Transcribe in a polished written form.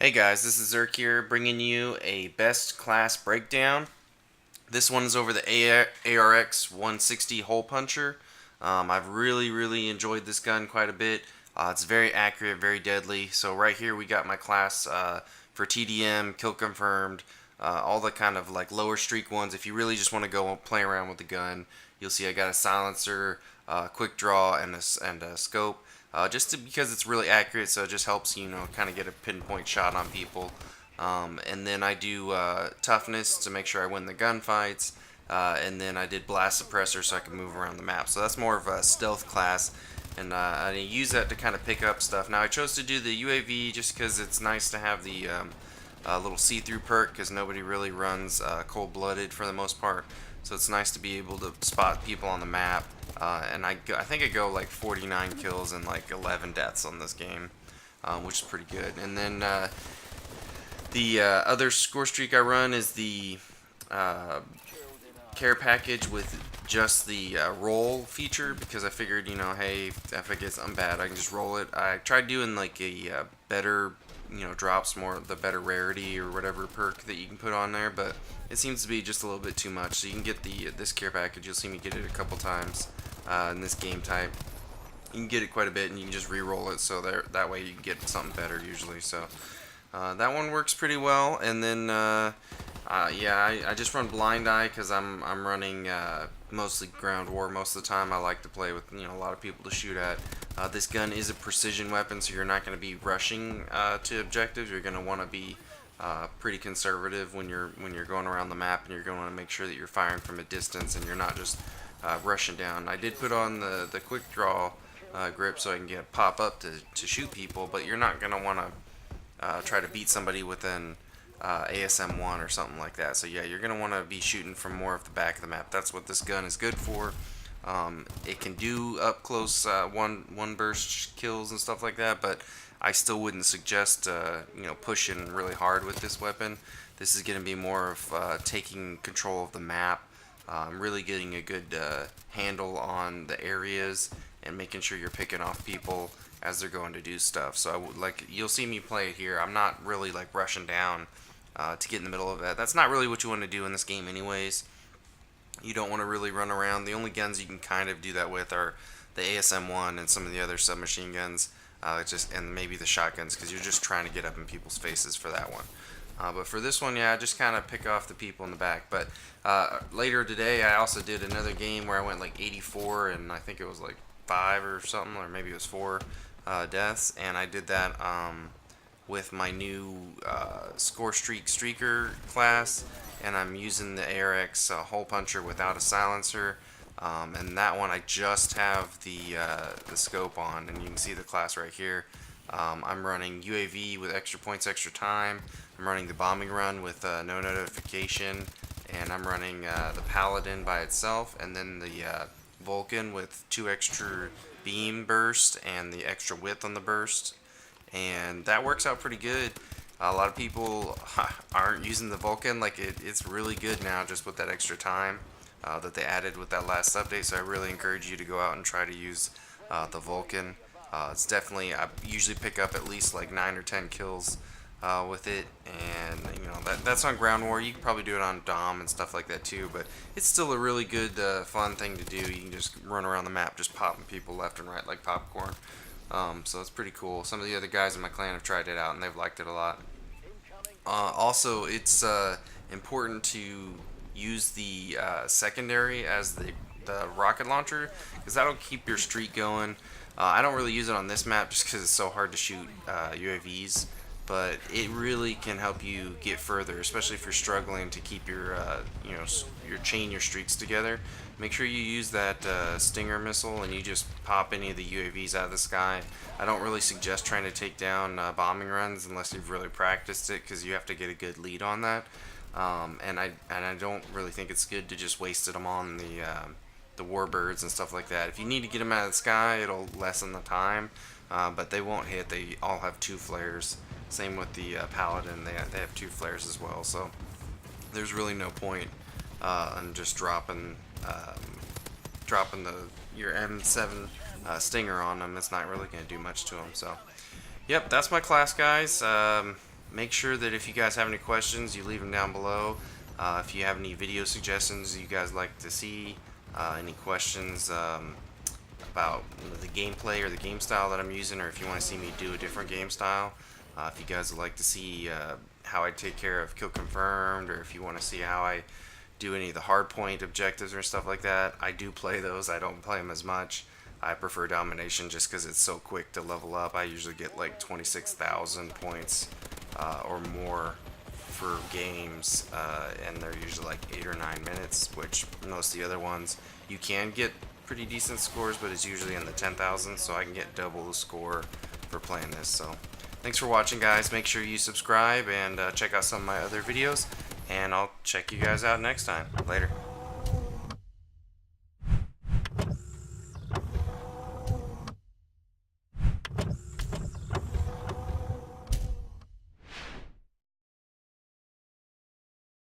Hey guys, this is Zerk here, bringing you a best class breakdown. This one is over the ARX 160 Hole Puncher. I've really enjoyed this gun quite a bit. It's very accurate, very deadly. So right here we got my class for TDM, kill confirmed, all the kind of like lower streak ones. If you really just want to go play around with the gun, you'll see I got a silencer, quick draw, and a scope. Because it's really accurate, so it just helps kind of get a pinpoint shot on people. And then I do toughness to make sure I win the gunfights. And then I did blast suppressor so I can move around the map. So that's more of a stealth class, and I use that to kind of pick up stuff. Now I chose to do the UAV just because it's nice to have the little see-through perk, because nobody really runs cold-blooded for the most part. So it's nice to be able to spot people on the map. And I think I go like 49 kills and like 11 deaths on this game, which is pretty good. And then the other score streak I run is the care package with just the roll feature, because I figured, hey, if it gets bad, I can just roll it. I tried doing like a better, drops more, the better rarity or whatever perk that you can put on there, but it seems to be just a little bit too much. So you can get this care package. You'll see me get it a couple times in this game type. You can get it quite a bit, and you can just re-roll it, so that way you can get something better usually. So that one works pretty well. And then yeah, I just run blind eye because I'm running mostly ground war most of the time. I like to play with a lot of people to shoot at. This gun is a precision weapon, so you're not going to be rushing to objectives. You're going to want to be pretty conservative when you're going around the map, and you're going to want to make sure that you're firing from a distance and you're not just rushing down. I did put on the quick draw grip so I can get pop up to shoot people, but you're not going to want to try to beat somebody within ASM1 or something like that. So yeah, you're going to want to be shooting from more of the back of the map. That's what this gun is good for. It can do up close one burst kills and stuff like that, but I still wouldn't suggest pushing really hard with this weapon. This is going to be more of taking control of the map, really getting a good handle on the areas and making sure you're picking off people as they're going to do stuff. So you'll see me play it here. I'm not really like rushing down to get in the middle of that. That's not really what you want to do in this game anyways. You don't want to really run around. The only guns you can kind of do that with are the ASM1 and some of the other submachine guns, and maybe the shotguns, because you're just trying to get up in people's faces for that one. But for this one, yeah, just kind of pick off the people in the back. But later today, I also did another game where I went like 84, and I think it was like 5 or something, or maybe it was 4 deaths, and I did that with my new score streaker class, and I'm using the ARX Hole Puncher without a silencer. And that one I just have the scope on, and you can see the class right here. I'm running UAV with extra points, extra time. I'm running the bombing run with no notification, and I'm running the Paladin by itself, and then the Vulcan with 2 extra beam burst and the extra width on the burst, and that works out pretty good. A lot of people aren't using the Vulcan. Like it's really good now just with that extra time that they added with that last update. So I really encourage you to go out and try to use the Vulcan. It's definitely, I usually pick up at least like 9 or 10 kills with it, and that's on ground war. You can probably do it on Dom and stuff like that too, but it's still a really good fun thing to do. You can just run around the map just popping people left and right like popcorn. So it's pretty cool. Some of the other guys in my clan have tried it out and they've liked it a lot. Also, it's important to use the secondary as the rocket launcher, because that'll keep your streak going. I don't really use it on this map just because it's so hard to shoot UAVs, but it really can help you get further, especially if you're struggling to keep your your streaks together. Make sure you use that Stinger missile and you just pop any of the UAVs out of the sky. I don't really suggest trying to take down bombing runs unless you've really practiced it, because you have to get a good lead on that. And I don't really think it's good to just waste them on the warbirds and stuff like that. If you need to get them out of the sky, it'll lessen the time, but they won't hit. They all have 2 flares. Same with the Paladin, they have 2 flares as well. So there's really no point in just dropping your M7 Stinger on them. It's not really going to do much to them. So, yep, that's my class, guys. make sure that if you guys have any questions, you leave them down below. If you have any video suggestions you guys like to see, any questions about the gameplay or the game style that I'm using, or if you want to see me do a different game style, if you guys would like to see how I take care of kill confirmed, or if you want to see how I do any of the hard point objectives or stuff like that, I do play those. I don't play them as much. I prefer domination just because it's so quick to level up. I usually get like 26,000 points or more for games, and they're usually like 8 or 9 minutes, which most of the other ones you can get pretty decent scores, but it's usually in the 10,000, so I can get double the score for playing this. So thanks for watching, guys. Make sure you subscribe and check out some of my other videos, and I'll check you guys out next time. Later.